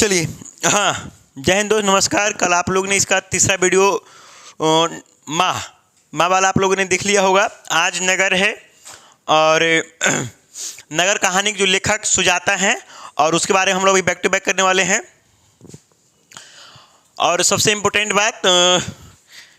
चलिए, हाँ, जय हिंद दोस्त, नमस्कार। कल आप लोग ने इसका तीसरा वीडियो माँ वाला आप लोगों ने देख लिया होगा। आज नगर है और नगर कहानी के जो लेखक सुजाता हैं और उसके बारे में हम लोग अभी बैक टू बैक करने वाले हैं। और सबसे इम्पोर्टेंट बात,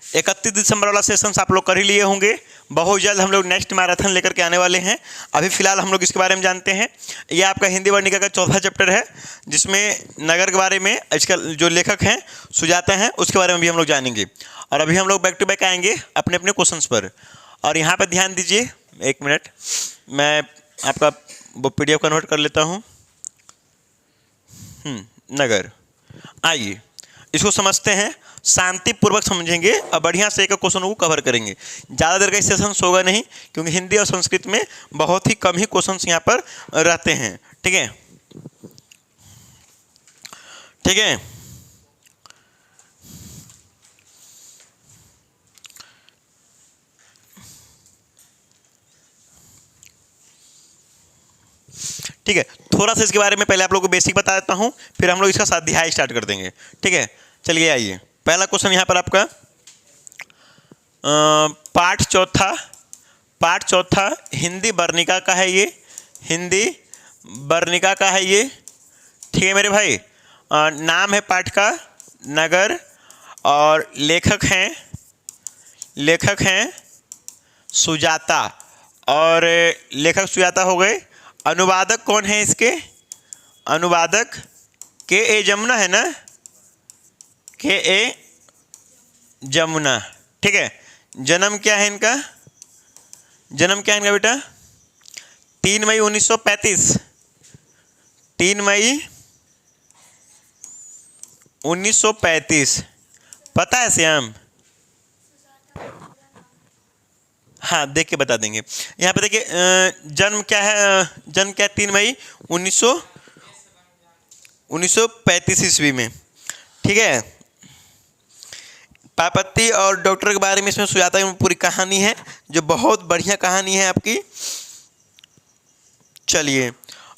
31 दिसंबर वाला सेशंस आप लोग कर ही लिए होंगे। बहुत जल्द हम लोग नेक्स्ट मैराथन लेकर के आने वाले हैं। अभी फ़िलहाल हम लोग इसके बारे में जानते हैं। ये आपका हिंदी वर्णिका का चौथा चैप्टर है, जिसमें नगर के बारे में इसका जो लेखक हैं सुजाता हैं उसके बारे में भी हम लोग जानेंगे। और अभी हम लोग बैक टू बैक आएंगे अपने अपने क्वेश्चंस पर। और यहाँ पर ध्यान दीजिए, एक मिनट, मैं आपका वो PDF कन्वर्ट कर लेता हूँ। नगर, आइए इसको समझते हैं, शांतिपूर्वक समझेंगे और बढ़िया से एक क्वेश्चन को कवर करेंगे। ज़्यादा देर का सेशंस होगा नहीं, क्योंकि हिंदी और संस्कृत में बहुत ही कम ही क्वेश्चंस यहाँ पर रहते हैं। ठीक है, ठीक है। ठीक है, थोड़ा सा इसके बारे में पहले आप लोगों को बेसिक बता देता हूँ, फिर हम लोग इसका स्वाध्याय स्टार्ट कर देंगे। ठीक है, चलिए आइए। पहला क्वेश्चन यहाँ पर आपका पाठ चौथा हिंदी वर्णिका का है। ये हिंदी वर्णिका का है ये। ठीक है मेरे भाई, नाम है पाठ का नगर और लेखक हैं सुजाता। और लेखक सुजाता हो गए। अनुवादक कौन है इसके? अनुवादक K.A. जमुना है ना, K.A. जमुना। ठीक है, जन्म क्या है इनका? जन्म क्या है इनका बेटा? 3 मई 1935। 3 मई 1935। पता है श्याम? हाँ, देख के बता देंगे। यहाँ पे देखिए, जन्म क्या है? जन्म क्या है? 3 मई 1935 ईस्वी में। ठीक है, पापत्ती और डॉक्टर के बारे में इसमें सुजाता की पूरी कहानी है, जो बहुत बढ़िया कहानी है आपकी। चलिए,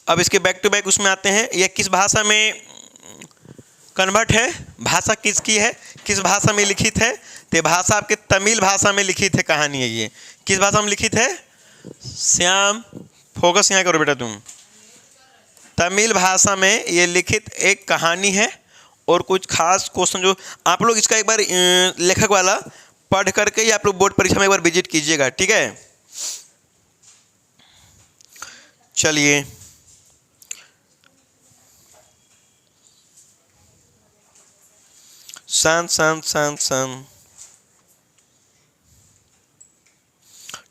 अब इसके बैक टू बैक उसमें आते हैं। यह किस भाषा में कन्वर्ट है? भाषा किसकी है? किस भाषा में लिखित है? तो भाषा आपके तमिल भाषा में लिखित है कहानी है। ये किस भाषा में लिखित है? श्याम, फोकस यहाँ करो बेटा तुम। तमिल भाषा में ये लिखित एक कहानी है। और कुछ खास क्वेश्चन जो आप लोग इसका एक बार लेखक वाला पढ़ करके या आप लोग बोर्ड परीक्षा में एक बार विजिट कीजिएगा। ठीक है, चलिए शांत।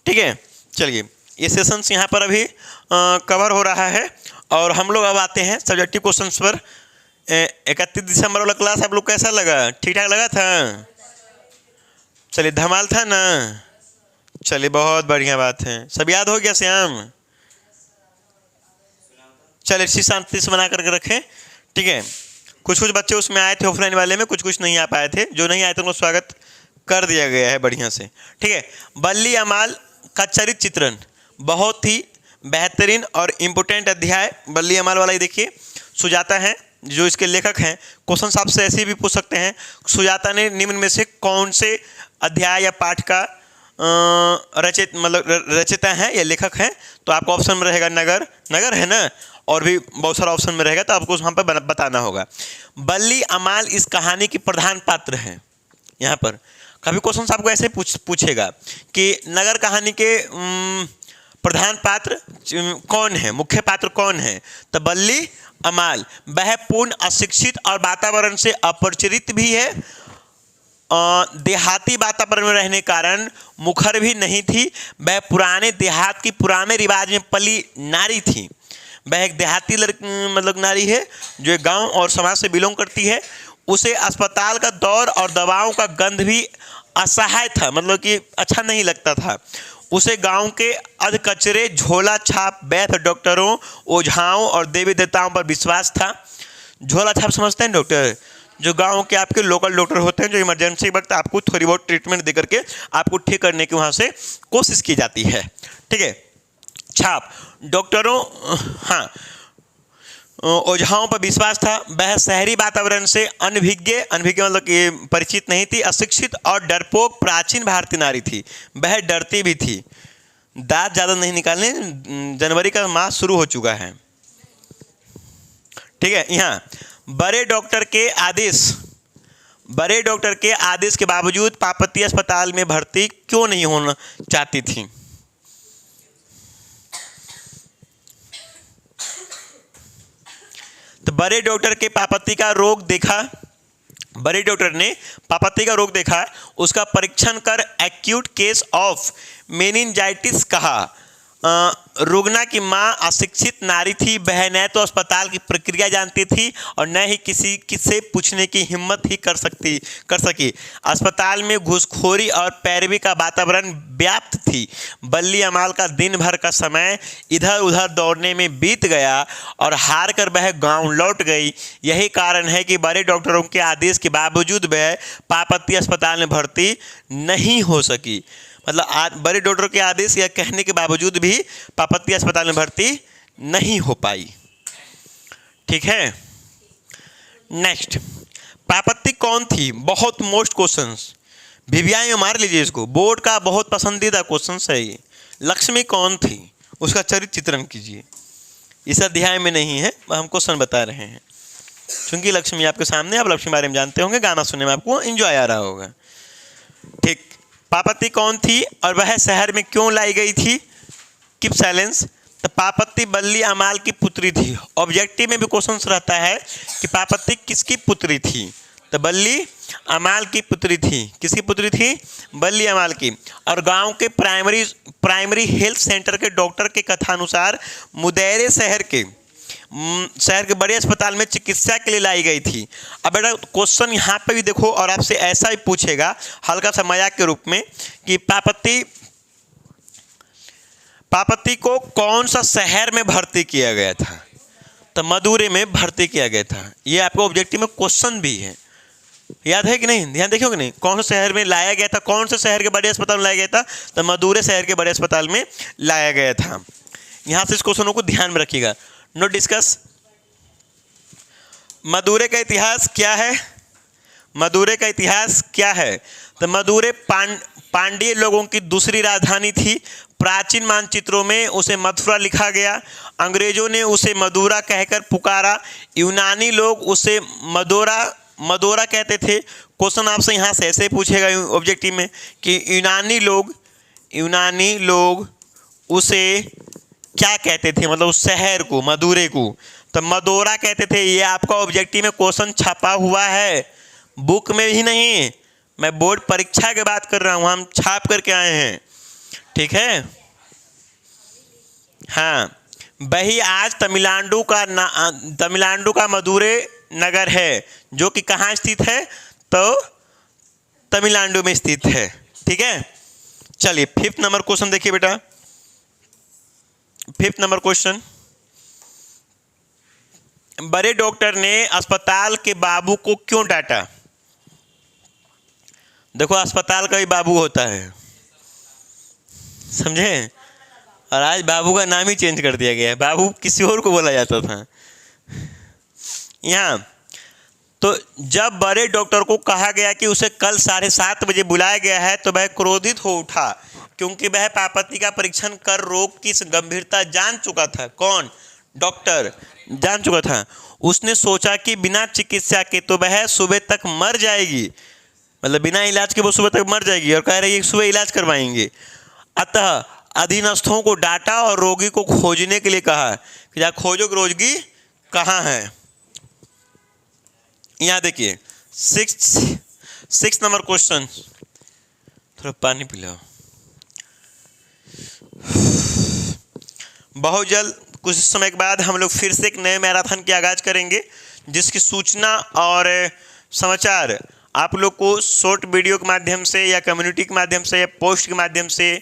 ठीक है, चलिए ये सेशंस यहाँ पर अभी कवर हो रहा है। और हम लोग अब आते हैं सब्जेक्टिव क्वेश्चंस पर। 31 दिसंबर वाला क्लास आप लोग कैसा लगा? ठीक ठाक लगा था? चलिए, धमाल था ना? चलिए, बहुत बढ़िया बात है। सब याद हो गया श्याम? चलिए, इसी शांति से बना करके रखें। ठीक है, कुछ बच्चे उसमें आए थे ऑफलाइन वाले में, कुछ नहीं आ पाए थे। जो नहीं आए थे उनको स्वागत कर दिया गया है बढ़िया से। ठीक है, बल्ली अमाल का चरित्र चित्रण, बहुत ही बेहतरीन और इम्पोर्टेंट अध्याय बल्ली अमाल वाला ही देखिए। सुजाता हैं जो इसके लेखक हैं। क्वेश्चन आपसे ऐसे भी पूछ सकते हैं, सुजाता ने निम्न में से कौन से अध्याय या पाठ का रचयिता है या लेखक हैं? तो आपको ऑप्शन में रहेगा नगर है ना, और भी बहुत सारा ऑप्शन में रहेगा, तो आपको वहाँ पर बताना होगा। बल्ली अमाल इस कहानी की प्रधान पात्र है। यहाँ पर कभी क्वेश्चन आपको ऐसे पूछेगा कि नगर कहानी के प्रधान पात्र कौन है, मुख्य पात्र कौन है? तो बल्ली अमाल। वह पूर्ण अशिक्षित और वातावरण से अपरिचित भी है। देहाती वातावरण में रहने के कारण मुखर भी नहीं थी। वह पुराने देहात की पुराने रिवाज में पली नारी थी। वह एक देहाती मतलब नारी है जो एक गांव और समाज से बिलोंग करती है। उसे अस्पताल का दौर और दवाओं का गंध भी असहाय था, मतलब कि अच्छा नहीं लगता था। उसे गांव के अधकचरे, झोला छाप वैद्य डॉक्टरों, ओझाओं और देवी देवताओं पर विश्वास था। झोला छाप समझते हैं? डॉक्टर जो गांव के आपके लोकल डॉक्टर होते हैं, जो इमरजेंसी वक्त आपको थोड़ी बहुत ट्रीटमेंट दे करके आपको ठीक करने की वहाँ से कोशिश की जाती है। ठीक है, छाप डॉक्टरों, हाँ ओझाओं पर विश्वास था। वह शहरी वातावरण से अनभिज्ञ अनभिज्ञ मतलब कि परिचित नहीं थी। अशिक्षित और डरपोक प्राचीन भारतीय नारी थी। वह डरती भी थी। दांत ज़्यादा नहीं निकालने, जनवरी का माह शुरू हो चुका है। ठीक है, यहाँ बड़े डॉक्टर के आदेश के बावजूद पापती अस्पताल में भर्ती क्यों नहीं होना चाहती थी? तो बड़े डॉक्टर ने पापती का रोग देखा, उसका परीक्षण कर एक्यूट केस ऑफ मेनिंजाइटिस कहा। रुग्णा की मां अशिक्षित नारी थी। वह न तो अस्पताल की प्रक्रिया जानती थी और न ही किसी से पूछने की हिम्मत ही कर सकी। अस्पताल में घूसखोरी और पैरवी का वातावरण व्याप्त थी। बल्ली अमाल का दिन भर का समय इधर उधर दौड़ने में बीत गया और हार कर वह गांव लौट गई। यही कारण है कि बड़े डॉक्टरों के आदेश के बावजूद वह पापती अस्पताल में भर्ती नहीं हो सकी। मतलब बड़े डॉक्टर के आदेश या कहने के बावजूद भी पापती अस्पताल में भर्ती नहीं हो पाई। ठीक है, नेक्स्ट, पापती कौन थी? बहुत मोस्ट क्वेश्चंस, भिवियाई में मार लीजिए इसको, बोर्ड का बहुत पसंदीदा क्वेश्चन है ये। लक्ष्मी कौन थी, उसका चरित्र चित्रण कीजिए। इस अध्याय में नहीं है, हम क्वेश्चन बता रहे हैं। क्योंकि लक्ष्मी आपके सामने, आप लक्ष्मी बारे में जानते होंगे, गाना सुनने में आपको एंजॉय आ रहा होगा। ठीक, पापती कौन थी और वह शहर में क्यों लाई गई थी? Keep silence. तो पापती बल्ली अमाल की पुत्री थी। ऑब्जेक्टिव में भी क्वेश्चन रहता है कि पापती किसकी पुत्री थी? तो बल्ली अमाल की पुत्री थी। किसकी पुत्री थी? बल्ली अमाल की। और गांव के प्राइमरी हेल्थ सेंटर के डॉक्टर के कथानुसार मुदेरे शहर के बड़े अस्पताल में चिकित्सा के लिए लाई गई थी। अब बेटा क्वेश्चन यहाँ पे भी देखो, और आपसे ऐसा ही पूछेगा हल्का सा मजाक के रूप में कि पापती को कौन सा शहर में भर्ती किया गया था? तो मदुरै में भर्ती किया गया था। ये आपको ऑब्जेक्टिव में क्वेश्चन भी है, याद है कि नहीं? ध्यान देखियो कि नहीं, कौन से शहर में लाया गया था, कौन से शहर के बड़े अस्पताल में लाया गया था? तो मदुरै शहर के बड़े अस्पताल में लाया गया था। यहाँ से इस क्वेश्चनों को ध्यान में रखिएगा। Know discuss. मदुरै का इतिहास क्या है? मदुरै का इतिहास क्या है? तो मदुरै पांड्य लोगों की दूसरी राजधानी थी। प्राचीन मानचित्रों में उसे मथुरा लिखा गया। अंग्रेजों ने उसे मदुरा कहकर पुकारा। यूनानी लोग उसे मदोरा कहते थे। क्वेश्चन आपसे यहाँ से ऐसे पूछेगा ऑब्जेक्टिव में कि यूनानी लोग उसे क्या कहते थे, मतलब उस शहर को, मदुरै को? तो मदोरा कहते थे। ये आपका ऑब्जेक्टिव में क्वेश्चन छपा हुआ है, बुक में ही नहीं, मैं बोर्ड परीक्षा की बात कर रहा हूँ, हम छाप करके आए हैं। ठीक है, हाँ, वही आज तमिलनाडु का मदुरै नगर है, जो कि कहाँ स्थित है? तो तमिलनाडु में स्थित है। ठीक है, चलिए 5th नंबर क्वेश्चन देखिए बेटा। 5th नंबर क्वेश्चन, बड़े डॉक्टर ने अस्पताल के बाबू को क्यों डांटा? देखो, अस्पताल का ही बाबू होता है, समझे? और आज बाबू का नाम ही चेंज कर दिया गया है, बाबू किसी और को बोला जाता था। यहाँ तो जब बड़े डॉक्टर को कहा गया कि उसे कल 7:30 बजे बुलाया गया है, तो वह क्रोधित हो उठा, क्योंकि वह पापती का परीक्षण कर रोग की गंभीरता जान चुका था। कौन? डॉक्टर जान चुका था। उसने सोचा कि बिना चिकित्सा के तो वह सुबह तक मर जाएगी, मतलब बिना इलाज के वो सुबह तक मर जाएगी, और कह रही है सुबह इलाज करवाएंगे। अतः अधीनस्थों को डांटा और रोगी को खोजने के लिए कहा कि जा खोजो रोगी कहाँ है। यहाँ देखिए 6 नंबर क्वेश्चन, थोड़ा पानी पी लो। बहुत जल्द कुछ समय के बाद हम लोग फिर से एक नए मैराथन की आगाज करेंगे, जिसकी सूचना और समाचार आप लोग को शॉर्ट वीडियो के माध्यम से या कम्युनिटी के माध्यम से या पोस्ट के माध्यम से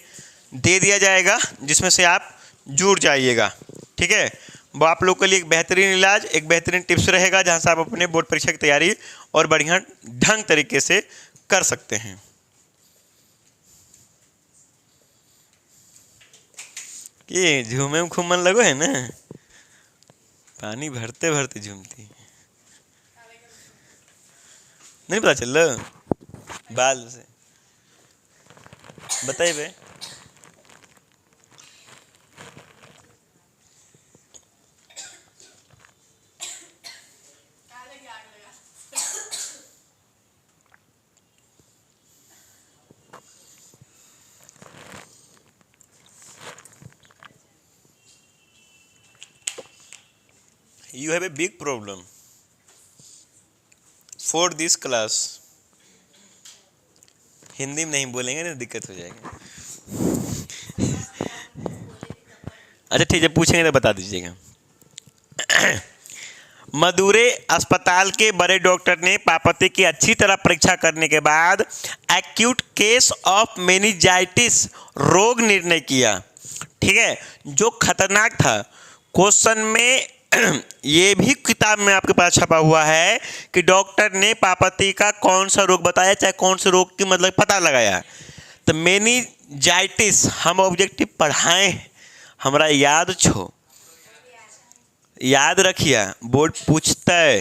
दे दिया जाएगा, जिसमें से आप जुड़ जाइएगा। ठीक है, वो आप लोग के लिए एक बेहतरीन इलाज, एक बेहतरीन टिप्स रहेगा, जहां से आप अपने बोर्ड परीक्षा की तैयारी और बढ़िया ढंग तरीके से कर सकते हैं। कि झूमे में खूब मन लगो है ना? पानी भरते भरते झूमती, नहीं पता चल बाल से बताइए बे। You have a big problem for this class। Hindi में नहीं बोलेंगे ना, दिक्कत हो जाएगी। अच्छा ठीक है, पूछेंगे तो बता दीजिएगा। मदुरै अस्पताल के बड़े डॉक्टर ने पापति की अच्छी तरह परीक्षा करने के बाद एक्यूट केस ऑफ मेनिंजाइटिस रोग निर्णय किया। ठीक है, जो खतरनाक था। क्वेश्चन में ये भी किताब में आपके पास छपा हुआ है कि डॉक्टर ने पापति का कौन सा रोग बताया, चाहे कौन से रोग की मतलब पता लगाया। तो मेनिंजाइटिस हम ऑब्जेक्टिव पढ़ाएं, हमारा याद छो, याद रखिए, बोर्ड पूछता है।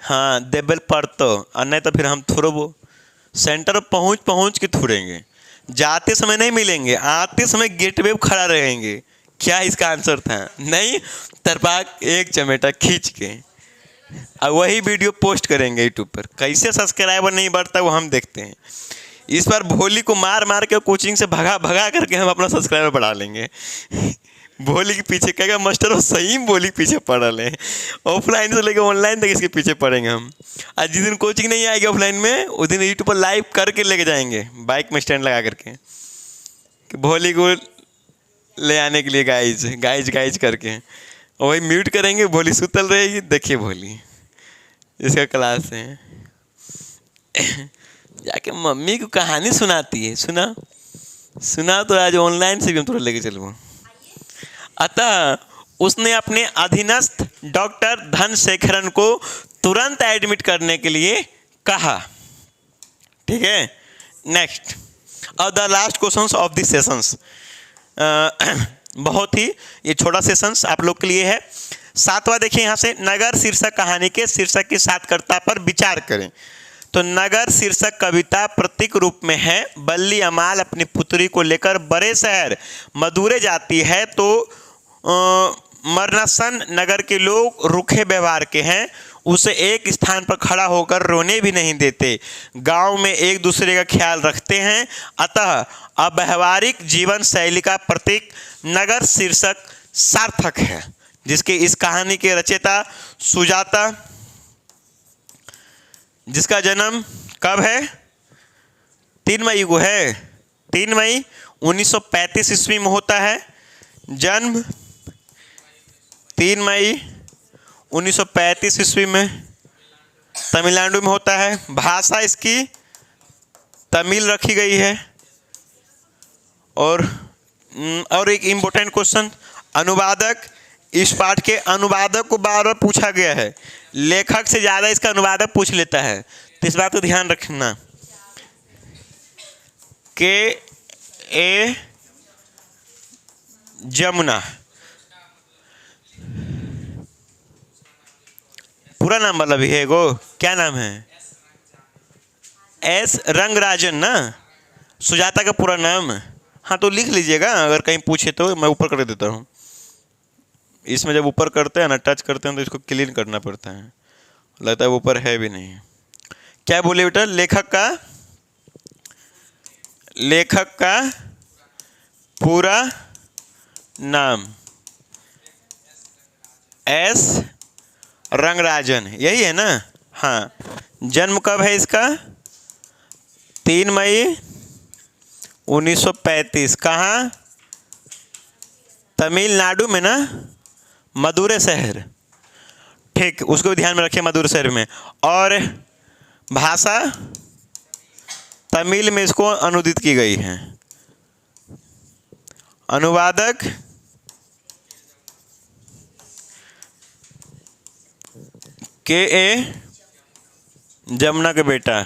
हाँ देबल पर तो, और नहीं तो फिर हम थोड़ो सेंटर पहुँच के थोड़ेंगे। जाते समय नहीं मिलेंगे, आते समय गेट पे खड़ा रहेंगे। क्या इसका आंसर था? नहीं, तरपाक एक चमेटा खींच के, और वही वीडियो पोस्ट करेंगे यूट्यूब पर। कैसे सब्सक्राइबर नहीं बढ़ता वो हम देखते हैं। इस बार भोली को मार मार के कोचिंग से भगा भगा करके हम अपना सब्सक्राइबर बढ़ा लेंगे। भोली के पीछे कहेगा मास्टर वो सही भोली के पीछे पढ़ रहे हैं, ऑफलाइन से लेकर ऑनलाइन तक इसके पीछे पढ़ेंगे हम। आज जिस दिन कोचिंग नहीं आएगी ऑफलाइन में, उस दिन यूट्यूब पर लाइव करके लेके जाएंगे, बाइक में स्टैंड लगा करके, कि भोली को ले आने के लिए गाइज करके, और वही म्यूट करेंगे। भोली सुतल रहेगी, देखिए भोली इसका क्लास है। जाके मम्मी को कहानी सुनाती है। सुना तो आज ऑनलाइन से भी हम थोड़ा लेके चलूँ। अतः उसने अपने अधीनस्थ डॉक्टर धनशेखरन को तुरंत एडमिट करने के लिए कहा। ठीक है, नेक्स्ट और the last questions of this sessions. बहुत ही ये छोटा सेशंस आप लोग के लिए है। 7वां देखिए यहाँ से, नगर शीर्षक कहानी के शीर्षक की सार्थकता पर विचार करें। तो नगर शीर्षक कविता प्रतीक रूप में है। बल्ली अमाल अपनी पुत्री को लेकर बड़े शहर मदुरै जाती है तो मरनसन नगर के लोग रुखे व्यवहार के हैं, उसे एक स्थान पर खड़ा होकर रोने भी नहीं देते, गांव में एक दूसरे का ख्याल रखते हैं। अतः अव्यावहारिक जीवन शैली का प्रतीक नगर शीर्षक सार्थक है, जिसके इस कहानी के रचयिता सुजाता, जिसका जन्म कब है? 3 मई को है। 3 मई 1935 ईस्वी में होता है जन्म। 3 मई 1935 ईस्वी में तमिलनाडु में होता है। भाषा इसकी तमिल रखी गई है। और एक इम्पोर्टेंट क्वेश्चन, अनुवादक, इस पाठ के अनुवादक को बार बार पूछा गया है। लेखक से ज़्यादा इसका अनुवादक पूछ लेता है, तो इस बात को ध्यान रखना। के जमुना, पूरा नाम मतलब है गो, क्या नाम है? एस रंगराजन ना, सुजाता का पूरा नाम। हाँ तो लिख लीजिएगा, अगर कहीं पूछे तो मैं ऊपर कर देता हूँ। इसमें जब ऊपर करते हैं ना, टच करते हैं, तो इसको क्लीन करना पड़ता है, लगता है वो ऊपर है भी नहीं। क्या बोले बेटा? लेखक का पूरा नाम एस रंगराजन, यही है ना? हाँ। जन्म कब है इसका? 3 मई 1935। कहाँ? तमिलनाडु में ना, मदुरै शहर। ठीक, उसको भी ध्यान में रखिए, मदुरै शहर में। और भाषा तमिल में इसको अनुदित की गई है। अनुवादक के जमुना के बेटा।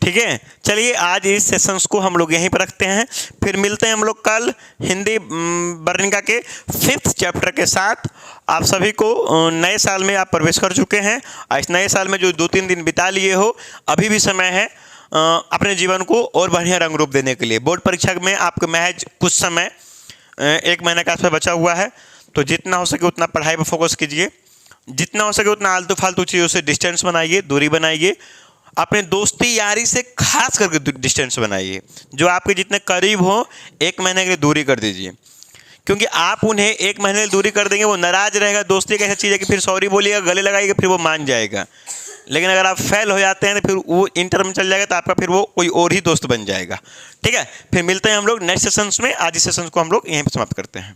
ठीक है, चलिए आज इस सेशंस को हम लोग यहीं पर रखते हैं। फिर मिलते हैं हम लोग कल हिंदी वर्णिका के 5th चैप्टर के साथ। आप सभी को नए साल में आप प्रवेश कर चुके हैं। इस नए साल में जो 2-3 दिन बिता लिए हो, अभी भी समय है अपने जीवन को और बढ़िया रंग रूप देने के लिए। बोर्ड परीक्षा में आपको महज कुछ समय 1 महीने का आसपास बचा हुआ है, तो जितना हो सके उतना पढ़ाई पर फोकस कीजिए, जितना हो सके उतना आलतू फालतू चीज़ों से डिस्टेंस बनाइए, दूरी बनाइए। अपने दोस्ती यारी से खास करके डिस्टेंस बनाइए। जो आपके जितने करीब हो 1 महीने के लिए दूरी कर दीजिए, क्योंकि आप उन्हें 1 महीने की दूरी कर देंगे, वो नाराज रहेगा। दोस्ती एक ऐसी चीज़ है कि फिर सॉरी बोलिएगा, गले लगाइएगा, फिर वो मान जाएगा। लेकिन अगर आप फेल हो जाते हैं तो फिर वो इंटर में चल जाएगा, तो आपका फिर वो कोई और ही दोस्त बन जाएगा। ठीक है, फिर मिलते हैं हम लोग नेक्स्ट सेशंस में। आज इस सेशंस को हम लोग यहीं पर समाप्त करते हैं।